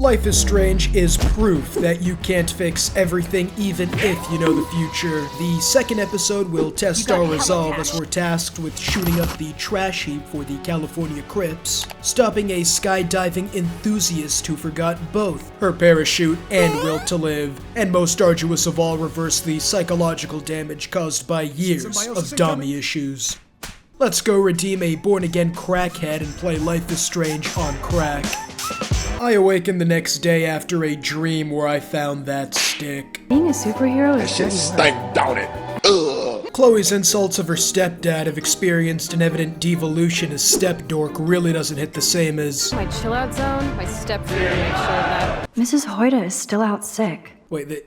Life is Strange is proof that you can't fix everything even if you know the future. The second episode will test our resolve as we're tasked with shooting up the trash heap for the California Crips, stopping a skydiving enthusiast who forgot both her parachute and will to live, and most arduous of all, reverse the psychological damage caused by years of dummy issues. Let's go redeem a born-again crackhead and play Life is Strange on crack. I awakened the next day after a dream where I found that stick. Being a superhero is Shit stank, don't it? Ugh. Chloe's insults of her stepdad have experienced an evident devolution as stepdork really doesn't hit the same as... My chill-out zone, my stepfather makes sure of that. Mrs. Hoyda is still out sick. Wait,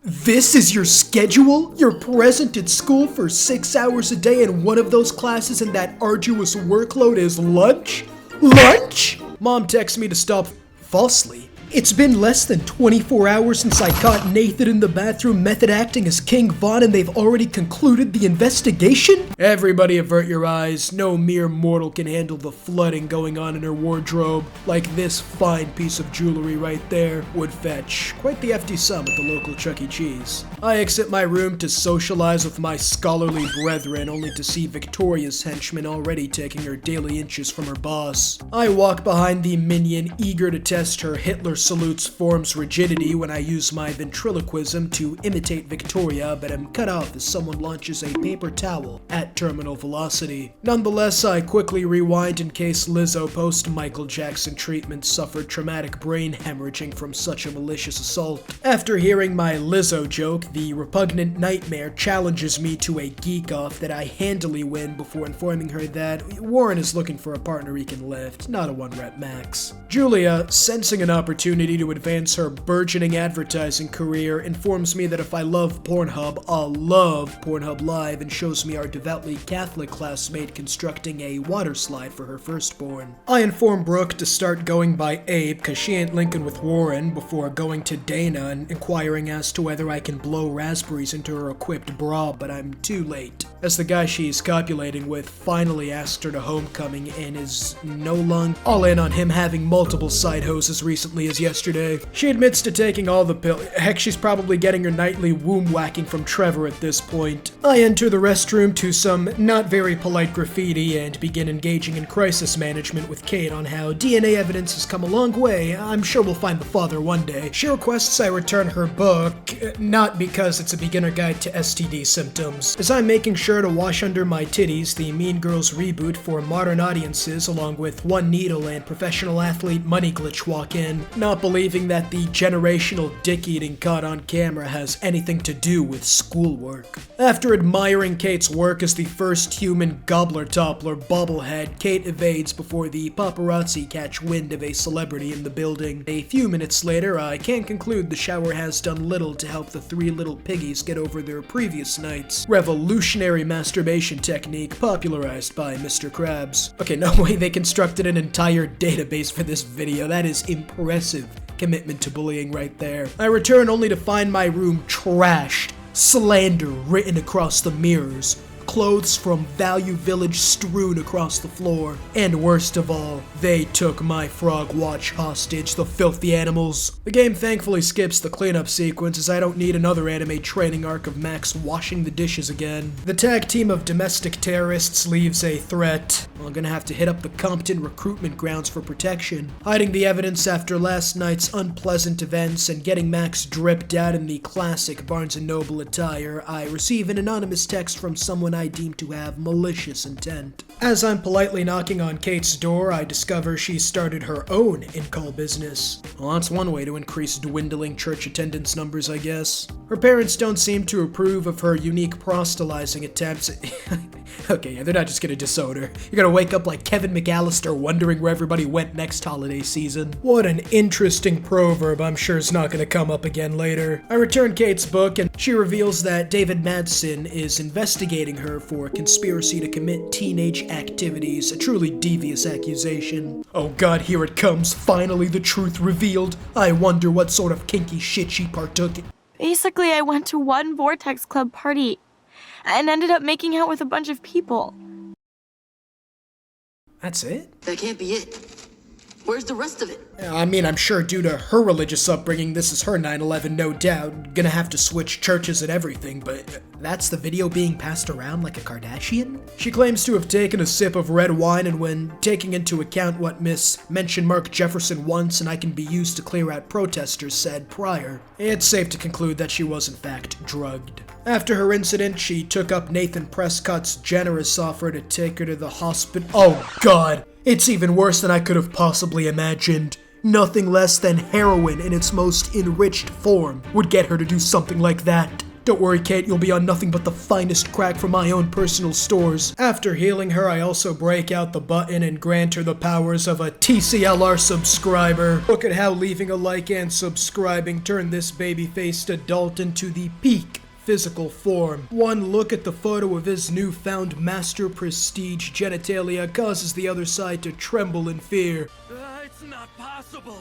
this is your schedule? You're present at school for 6 hours a day and one of those classes and that arduous workload is lunch? Lunch? Mom texts me to stop falsely. It's been less than 24 hours since I caught Nathan in the bathroom method acting as King Von and they've already concluded the investigation? Everybody avert your eyes. No mere mortal can handle the flooding going on in her wardrobe. Like this fine piece of jewelry right there would fetch quite the hefty sum at the local Chuck E. Cheese. I exit my room to socialize with my scholarly brethren only to see Victoria's henchman already taking her daily inches from her boss. I walk behind the minion eager to test her Hitler salutes form's rigidity when I use my ventriloquism to imitate Victoria, but am cut off as someone launches a paper towel at terminal velocity. Nonetheless, I quickly rewind in case Lizzo post-Michael Jackson treatment suffered traumatic brain hemorrhaging from such a malicious assault. After hearing my Lizzo joke, the repugnant nightmare challenges me to a geek-off that I handily win before informing her that Warren is looking for a partner he can lift, not a one-rep max. Julia, sensing an opportunity to advance her burgeoning advertising career, informs me that if I love Pornhub, I'll love Pornhub Live, and shows me our devoutly Catholic classmate constructing a water slide for her firstborn. I inform Brooke to start going by Abe, cause she ain't linking with Warren, before going to Dana and inquiring as to whether I can blow raspberries into her equipped bra, but I'm too late, as the guy she's copulating with finally asked her to homecoming and is no longer all in on him having multiple side hoes as recently as yesterday. She admits to taking all the pills. Heck, she's probably getting her nightly womb whacking from Trevor at this point. I enter the restroom to some not very polite graffiti and begin engaging in crisis management with Kate on how DNA evidence has come a long way. I'm sure we'll find the father one day. She requests I return her book, not because it's a beginner guide to STD symptoms. As I'm making sure to wash under my titties, the Mean Girls reboot for modern audiences along with One Needle and professional athlete Money Glitch walk in, not believing that the generational dick-eating caught on camera has anything to do with schoolwork. After admiring Kate's work as the first human gobbler-toppler bobblehead, Kate evades before the paparazzi catch wind of a celebrity in the building. A few minutes later, I can conclude the shower has done little to help the three little piggies get over their previous night's revolutionary masturbation technique popularized by Mr. Krabs. Okay, no way they constructed an entire database for this video. That is impressive commitment to bullying right there. I return only to find my room trashed, slander written across the mirrors, clothes from Value Village strewn across the floor, and worst of all, they took my frog watch hostage, the filthy animals. The game thankfully skips the cleanup sequence as I don't need another anime training arc of Max washing the dishes again. The tag team of domestic terrorists leaves a threat. I'm gonna have to hit up the Compton recruitment grounds for protection. Hiding the evidence after last night's unpleasant events and getting Max dripped out in the classic Barnes & Noble attire, I receive an anonymous text from someone I deem to have malicious intent. As I'm politely knocking on Kate's door, I discover she started her own in-call business. Well, that's one way to increase dwindling church attendance numbers, I guess. Her parents don't seem to approve of her unique proselytizing attempts. Okay, yeah, they're not just gonna disown her. You're gonna wake up like Kevin McAllister wondering where everybody went next holiday season. What an interesting proverb I'm sure is not gonna come up again later. I return Kate's book and she reveals that David Madsen is investigating her for conspiracy to commit teenage activities, a truly devious accusation. Oh god, here it comes, finally the truth revealed. I wonder what sort of kinky shit she partook in. Basically, I went to one Vortex Club party and ended up making out with a bunch of people. That's it? That can't be it. Where's the rest of it? I mean, I'm sure due to her religious upbringing, this is her 9/11, no doubt. Gonna have to switch churches and everything, but that's the video being passed around like a Kardashian? She claims to have taken a sip of red wine, and when taking into account what Miss mentioned Mark Jefferson once and I can be used to clear out protesters said prior, it's safe to conclude that she was in fact drugged. After her incident, she took up Nathan Prescott's generous offer to take her to the hospital. Oh god, it's even worse than I could have possibly imagined. Nothing less than heroin in its most enriched form would get her to do something like that. Don't worry, Kate, you'll be on nothing but the finest crack from my own personal stores. After healing her, I also break out the button and grant her the powers of a TCLR subscriber. Look at how leaving a like and subscribing turned this baby-faced adult into the peak physical form. One look at the photo of his newfound master prestige genitalia causes the other side to tremble in fear. It's not possible.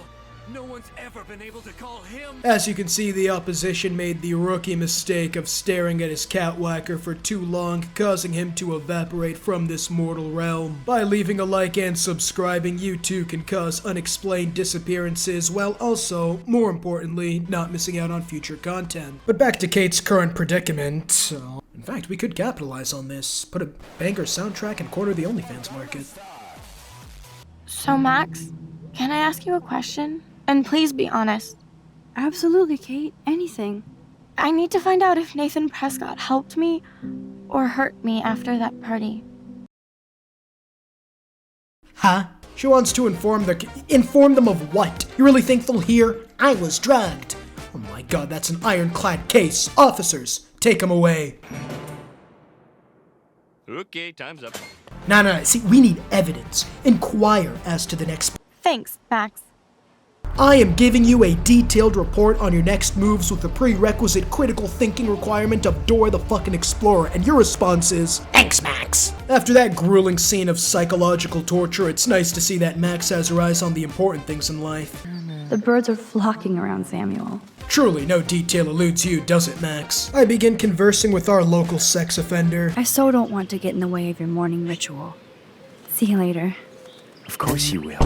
No one's ever been able to call him. As you can see, the opposition made the rookie mistake of staring at his catwhacker for too long, causing him to evaporate from this mortal realm. By leaving a like and subscribing, you too can cause unexplained disappearances, while also, more importantly, not missing out on future content. But back to Kate's current predicament. In fact, we could capitalize on this. Put a banger soundtrack and corner the OnlyFans market. So, Max, can I ask you a question? And please be honest. Absolutely, Kate. Anything. I need to find out if Nathan Prescott helped me or hurt me after that party. Huh? She wants to inform them of what? You really think they'll hear? I was drugged. Oh my god, that's an ironclad case. Officers, take him away. Okay, time's up. No, see, we need evidence. Inquire as to the next... Thanks, Max. I am giving you a detailed report on your next moves with the prerequisite critical thinking requirement of Dora the fucking Explorer, and your response is, thanks, Max. After that grueling scene of psychological torture, it's nice to see that Max has her eyes on the important things in life. The birds are flocking around Samuel. Truly, no detail eludes you, does it, Max? I begin conversing with our local sex offender. I so don't want to get in the way of your morning ritual. See you later. Of course you will.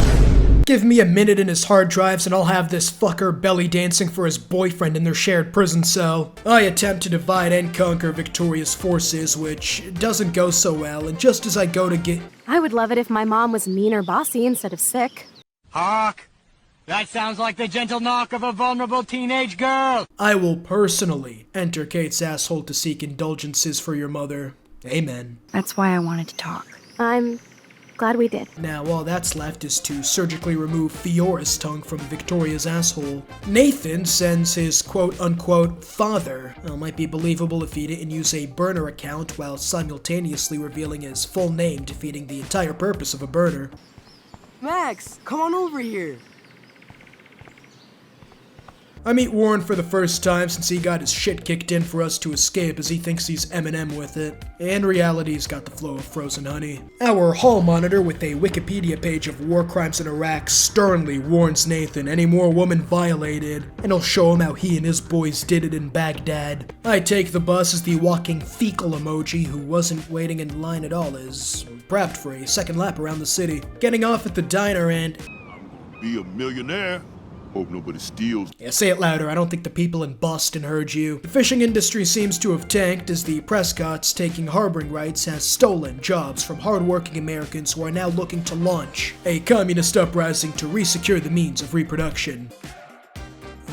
Give me a minute in his hard drives and I'll have this fucker belly dancing for his boyfriend in their shared prison cell. I attempt to divide and conquer Victoria's forces, which doesn't go so well, and just as I go to get... I would love it if my mom was mean or bossy instead of sick. Hark! That sounds like the gentle knock of a vulnerable teenage girl! I will personally enter Kate's asshole to seek indulgences for your mother. Amen. That's why I wanted to talk. I'm glad we did. Now, all that's left is to surgically remove Fiora's tongue from Victoria's asshole. Nathan sends his quote-unquote father. Well, might be believable if he didn't use a burner account while simultaneously revealing his full name, defeating the entire purpose of a burner. Max, come on over here. I meet Warren for the first time since he got his shit kicked in for us to escape, as he thinks he's Eminem with it. And reality's got the flow of frozen honey. Our hall monitor with a Wikipedia page of war crimes in Iraq sternly warns Nathan any more woman violated, and he'll show him how he and his boys did it in Baghdad. I take the bus as the walking fecal emoji who wasn't waiting in line at all is prepped for a second lap around the city. Getting off at the diner and... Be a millionaire. Hope nobody steals. Yeah, say it louder, I don't think the people in Boston heard you. The fishing industry seems to have tanked as the Prescotts taking harboring rights has stolen jobs from hardworking Americans who are now looking to launch a communist uprising to resecure the means of reproduction.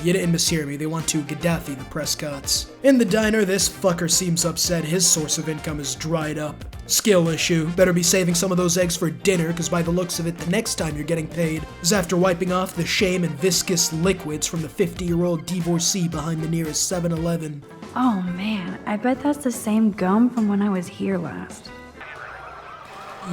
You didn't mishear me, they want to Gaddafi the Prescotts. In the diner, this fucker seems upset his source of income is dried up. Skill issue. Better be saving some of those eggs for dinner, because by the looks of it, the next time you're getting paid is after wiping off the shame and viscous liquids from the 50-year-old divorcee behind the nearest 7-Eleven. Oh man, I bet that's the same gum from when I was here last.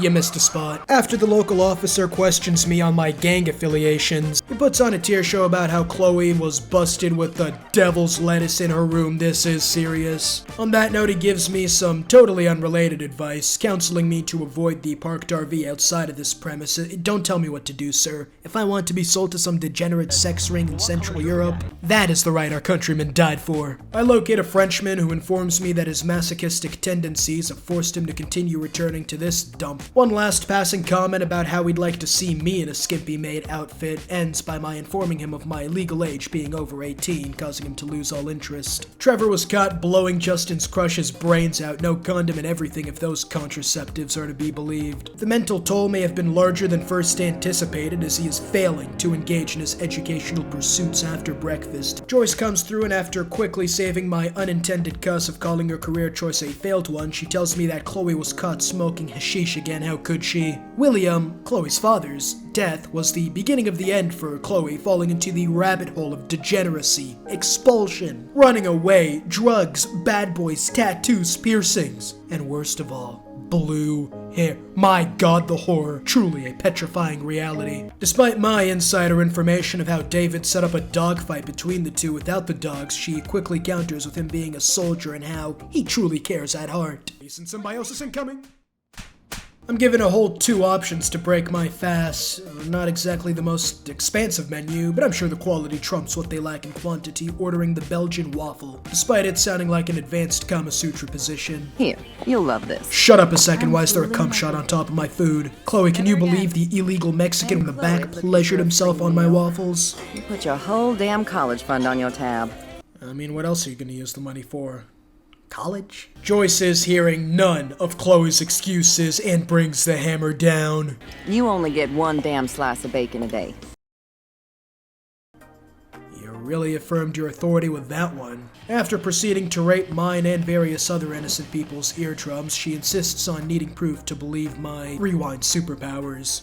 You missed a spot. After the local officer questions me on my gang affiliations, he puts on a tear show about how Chloe was busted with the devil's lettuce in her room. This is serious. On that note, he gives me some totally unrelated advice, counseling me to avoid the parked RV outside of this premise. Don't tell me what to do, sir. If I want to be sold to some degenerate sex ring in Central Europe, that is the right our countrymen died for. I locate a Frenchman who informs me that his masochistic tendencies have forced him to continue returning to this dump One last passing comment about how he'd like to see me in a skimpy maid outfit ends by my informing him of my legal age being over 18, causing him to lose all interest. Trevor was caught blowing Justin's crush's brains out, no condom and everything if those contraceptives are to be believed. The mental toll may have been larger than first anticipated, as he is failing to engage in his educational pursuits after breakfast. Joyce comes through, and after quickly saving my unintended cuss of calling her career choice a failed one, she tells me that Chloe was caught smoking hashish again. How could she? William, Chloe's father's, death was the beginning of the end for Chloe, falling into the rabbit hole of degeneracy, expulsion, running away, drugs, bad boys, tattoos, piercings, and worst of all, blue hair. My god, the horror. Truly a petrifying reality. Despite my insider information of how David set up a dogfight between the two without the dogs, she quickly counters with him being a soldier and how he truly cares at heart. Decent symbiosis incoming. I'm given a whole 2 options to break my fast. Not exactly the most expansive menu, but I'm sure the quality trumps what they lack in quantity, ordering the Belgian waffle, despite it sounding like an advanced Kama Sutra position. Here, you'll love this. Shut up a second, why is there a cum shot on top of my food? Chloe, can you believe the illegal Mexican in the back pleasured himself on my waffles? You put your whole damn college fund on your tab. I mean, what else are you gonna use the money for? College? Joyce is hearing none of Chloe's excuses and brings the hammer down. You only get 1 damn slice of bacon a day. You really affirmed your authority with that one. After proceeding to rape mine and various other innocent people's eardrums, she insists on needing proof to believe my rewind superpowers.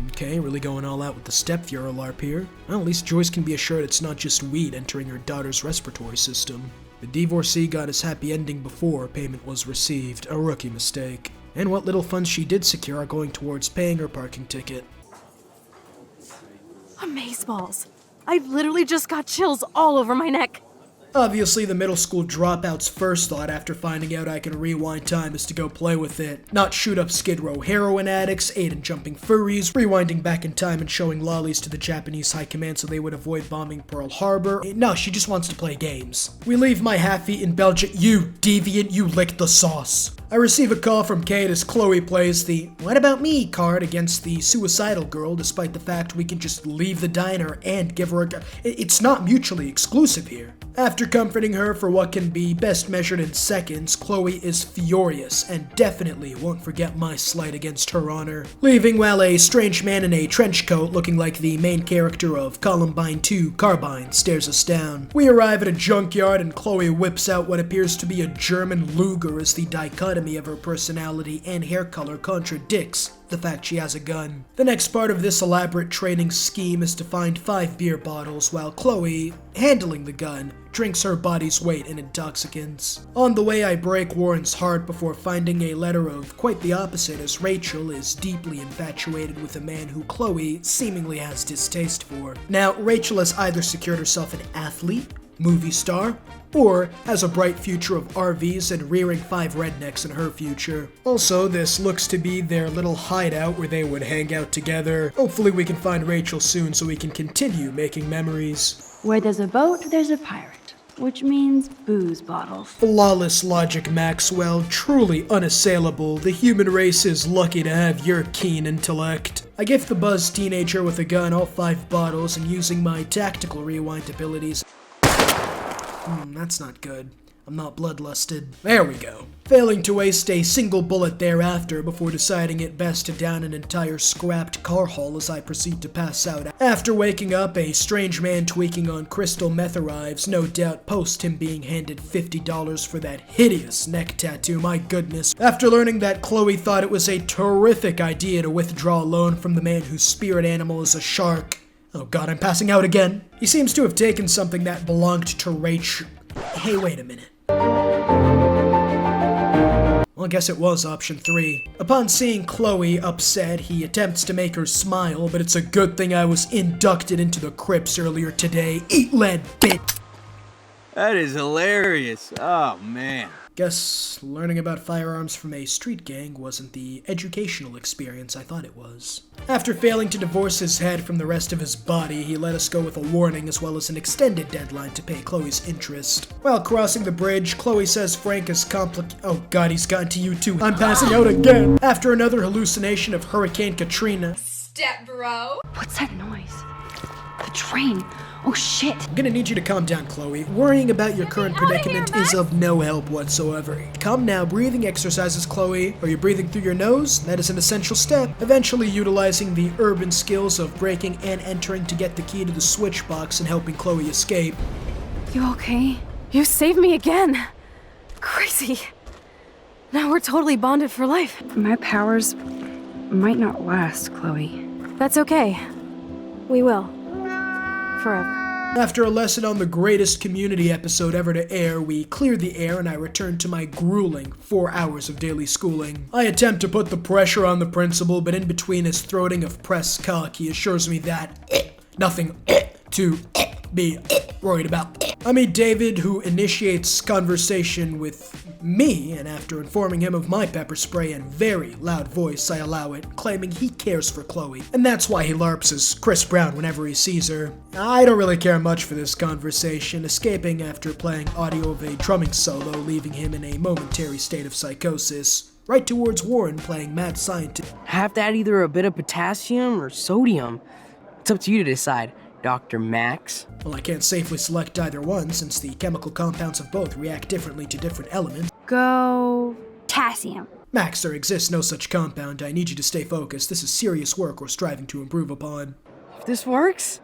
Okay, really going all out with the step-Fuhrer LARP here. Well, at least Joyce can be assured it's not just weed entering her daughter's respiratory system. The divorcee got his happy ending before payment was received, a rookie mistake. And what little funds she did secure are going towards paying her parking ticket. Amazeballs. I literally just got chills all over my neck. Obviously, the middle school dropout's first thought after finding out I can rewind time is to go play with it. Not shoot up Skid Row heroin addicts, aid in jumping furries, rewinding back in time and showing lollies to the Japanese high command so they would avoid bombing Pearl Harbor. No, she just wants to play games. We leave my half-eaten Belgian. You deviant, you licked the sauce. I receive a call from Kate as Chloe plays the "What about me" card against the suicidal girl, despite the fact we can just leave the diner and give her a It's not mutually exclusive here. After comforting her for what can be best measured in seconds, Chloe is furious and definitely won't forget my slight against her honor, leaving while a strange man in a trench coat looking like the main character of Columbine 2 Carbine stares us down. We arrive at a junkyard and Chloe whips out what appears to be a German Luger as the dichotomy of her personality and hair color contradicts the fact she has a gun. The next part of this elaborate training scheme is to find 5 beer bottles while Chloe, handling the gun, drinks her body's weight in intoxicants. On the way, I break Warren's heart before finding a letter of quite the opposite, as Rachel is deeply infatuated with a man who Chloe seemingly has distaste for. Now, Rachel has either secured herself an athlete, movie star, or has a bright future of RVs and rearing 5 rednecks in her future. Also, this looks to be their little hideout where they would hang out together. Hopefully we can find Rachel soon so we can continue making memories. Where there's a boat, there's a pirate, which means booze bottles. Flawless logic, Maxwell. Truly unassailable. The human race is lucky to have your keen intellect. I gift the buzzed teenager with a gun all 5 bottles and using my tactical rewind abilities. That's not good. I'm not bloodlusted. There we go. Failing to waste a single bullet thereafter before deciding it best to down an entire scrapped car hull as I proceed to pass out. After waking up, a strange man tweaking on crystal meth arrives, no doubt post him being handed $50 for that hideous neck tattoo, my goodness. After learning that Chloe thought it was a terrific idea to withdraw a loan from the man whose spirit animal is a shark. Oh god, I'm passing out again. He seems to have taken something that belonged to Rach. Hey, wait a minute. Well, I guess it was option 3. Upon seeing Chloe upset, he attempts to make her smile, but it's a good thing I was inducted into the Crips earlier today. Eat lead, bitch! That is hilarious. Oh, man. Guess learning about firearms from a street gang wasn't the educational experience I thought it was. After failing to divorce his head from the rest of his body, he let us go with a warning as well as an extended deadline to pay Chloe's interest. While crossing the bridge, Chloe says Frank is oh god, he's gotten to you too. I'm passing out again. After another hallucination of Hurricane Katrina. Step bro. What's that noise? The train. Oh shit. I'm gonna need you to calm down, Chloe. Worrying about your current predicament is of no help whatsoever. Calm now. Breathing exercises, Chloe. Are you breathing through your nose? That is an essential step. Eventually utilizing the urban skills of breaking and entering to get the key to the switch box and helping Chloe escape. You okay? You saved me again. Crazy. Now we're totally bonded for life. My powers might not last, Chloe. That's okay. We will. Forever. After a lesson on the greatest community episode ever to air, we clear the air and I return to my grueling 4 hours of daily schooling. I attempt to put the pressure on the principal, but in between his throating of press cock, he assures me that nothing to be worried about. I meet David, who initiates conversation with me, and after informing him of my pepper spray and very loud voice, I allow it, claiming he cares for Chloe, and that's why he LARPs as Chris Brown whenever he sees her. I don't really care much for this conversation, escaping after playing audio of a drumming solo, leaving him in a momentary state of psychosis. Right towards Warren playing mad scientist. Have to add either a bit of potassium or sodium. It's up to you to decide, Dr. Max. Well, I can't safely select either one since the chemical compounds of both react differently to different elements. Go potassium. Max, there exists no such compound. I need you to stay focused. This is serious work we're striving to improve upon. If this works,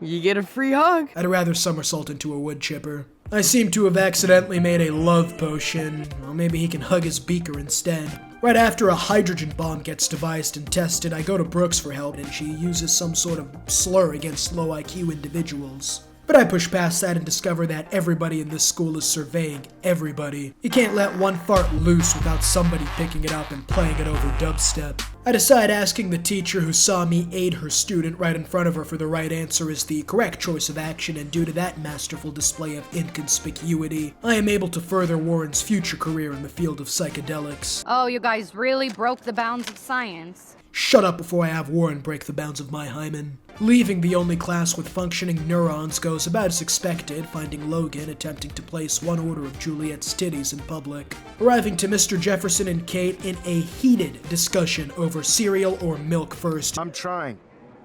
you get a free hug. I'd rather somersault into a wood chipper. I seem to have accidentally made a love potion. Well, maybe he can hug his beaker instead. Right after a hydrogen bomb gets devised and tested, I go to Brooks for help, and she uses some sort of slur against low IQ individuals. But I push past that and discover that everybody in this school is surveying everybody. You can't let one fart loose without somebody picking it up and playing it over dubstep. I decide asking the teacher who saw me aid her student right in front of her for the right answer is the correct choice of action, and due to that masterful display of inconspicuity, I am able to further Warren's future career in the field of psychedelics. Oh, you guys really broke the bounds of science. Shut up before I have Warren break the bounds of my hymen. Leaving the only class with functioning neurons goes about as expected, finding Logan attempting to place one order of Juliet's titties in public. Arriving to Mr. Jefferson and Kate in a heated discussion over cereal or milk first. I'm trying,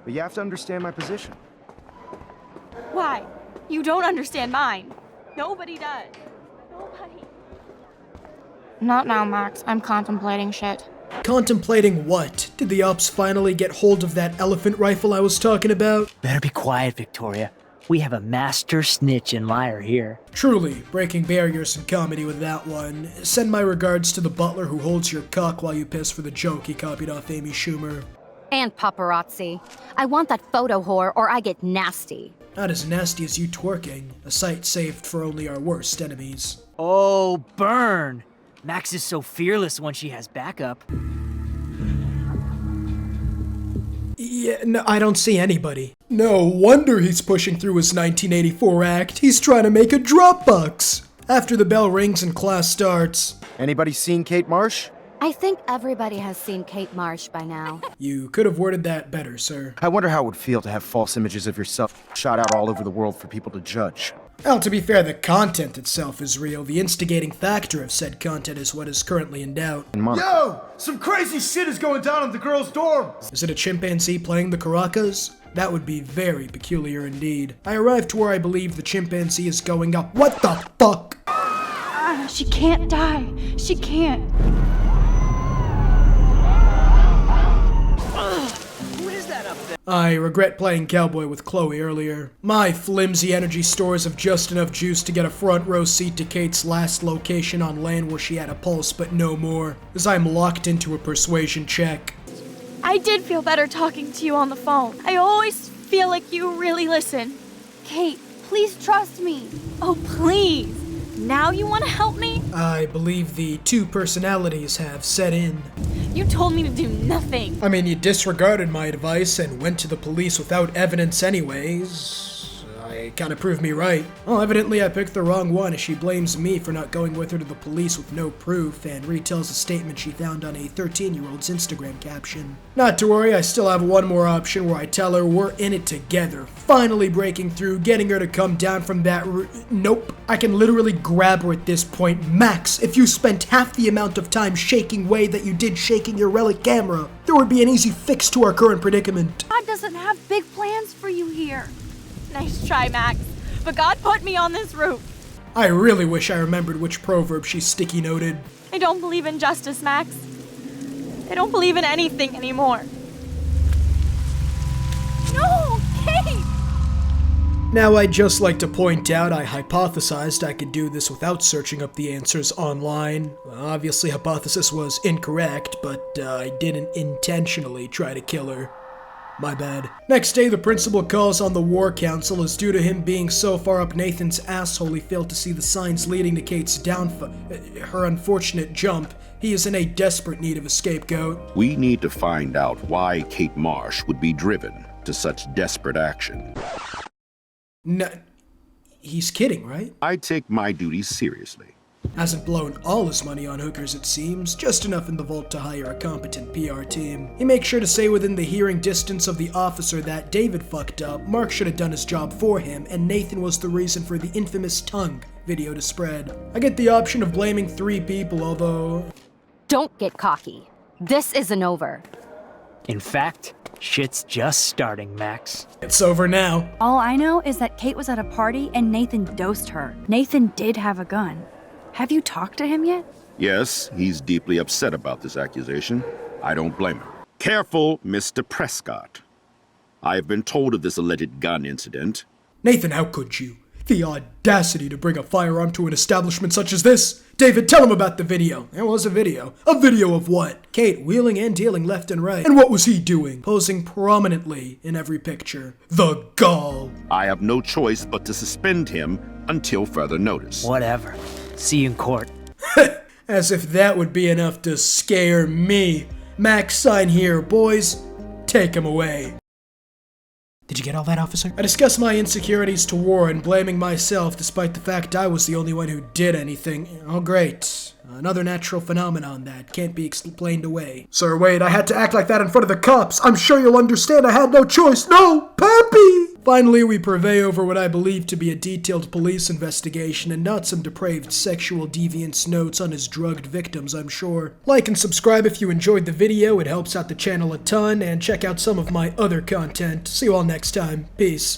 but you have to understand my position. Why? You don't understand mine. Nobody does. Nobody. Not now, Max. I'm contemplating shit. Contemplating what? Did the ops finally get hold of that elephant rifle I was talking about? Better be quiet, Victoria. We have a master snitch and liar here. Truly, breaking barriers in comedy with that one. Send my regards to the butler who holds your cock while you piss for the joke he copied off Amy Schumer. And paparazzi. I want that photo whore or I get nasty. Not as nasty as you twerking, a sight saved for only our worst enemies. Oh, burn! Max is so fearless when she has backup. Yeah, no, I don't see anybody. No wonder he's pushing through his 1984 act. He's trying to make a Dropbox. After the bell rings and class starts. Anybody seen Kate Marsh? I think everybody has seen Kate Marsh by now. You could have worded that better, sir. I wonder how it would feel to have false images of yourself shot out all over the world for people to judge. Well, to be fair, the content itself is real. The instigating factor of said content is what is currently in doubt. Yo! Some crazy shit is going down in the girls' dorm! Is it a chimpanzee playing the caracas? That would be very peculiar indeed. I arrive to where I believe the chimpanzee is going up. What the fuck? She can't die. She can't. I regret playing cowboy with Chloe earlier. My flimsy energy stores have just enough juice to get a front row seat to Kate's last location on land where she had a pulse, but no more, as I'm locked into a persuasion check. I did feel better talking to you on the phone. I always feel like you really listen. Kate, please trust me. Oh, please. Now you want to help me? I believe the two personalities have set in. You told me to do nothing. I mean, you disregarded my advice and went to the police without evidence anyways. I kinda proved me right. Well, evidently I picked the wrong one as she blames me for not going with her to the police with no proof and retells a statement she found on a 13-year-old's Instagram caption. Not to worry, I still have one more option where I tell her we're in it together, finally breaking through, getting her to come down from that nope. I can literally grab her at this point. Max, if you spent half the amount of time shaking Way that you did shaking your relic camera, there would be an easy fix to our current predicament. God doesn't have big plans for you here. Nice try, Max. But God put me on this route. I really wish I remembered which proverb she sticky noted. I don't believe in justice, Max. I don't believe in anything anymore. No, Kate! Now, I'd just like to point out I hypothesized I could do this without searching up the answers online. Obviously, hypothesis was incorrect, but I didn't intentionally try to kill her. My bad. Next day, the principal calls on the war council as due to him being so far up Nathan's asshole he failed to see the signs leading to Kate's her unfortunate jump. He is in a desperate need of a scapegoat. We need to find out why Kate Marsh would be driven to such desperate action. No, he's kidding, right? I take my duties seriously. Hasn't blown all his money on hookers, it seems, just enough in the vault to hire a competent PR team. He makes sure to say within the hearing distance of the officer that David fucked up, Mark should have done his job for him, and Nathan was the reason for the infamous tongue video to spread. I get the option of blaming 3 people, although... Don't get cocky. This isn't over. In fact, shit's just starting, Max. It's over now. All I know is that Kate was at a party and Nathan dosed her. Nathan did have a gun. Have you talked to him yet? Yes, he's deeply upset about this accusation. I don't blame him. Careful, Mr. Prescott. I've been told of this alleged gun incident. Nathan, how could you? The audacity to bring a firearm to an establishment such as this. David, tell him about the video. There was a video. A video of what? Kate wheeling and dealing left and right. And what was he doing? Posing prominently in every picture. The gall. I have no choice but to suspend him until further notice. Whatever. See you in court. As if that would be enough to scare me. Max, sign here, boys. Take him away. Did you get all that, officer? I discussed my insecurities to Warren, blaming myself despite the fact I was the only one who did anything. Oh, great. Another natural phenomenon that can't be explained away. Sir Wade, I had to act like that in front of the cops. I'm sure you'll understand I had no choice. No, Pappy! Finally, we purvey over what I believe to be a detailed police investigation and not some depraved sexual deviance notes on his drugged victims, I'm sure. Like and subscribe if you enjoyed the video, it helps out the channel a ton, and check out some of my other content. See you all next time. Peace.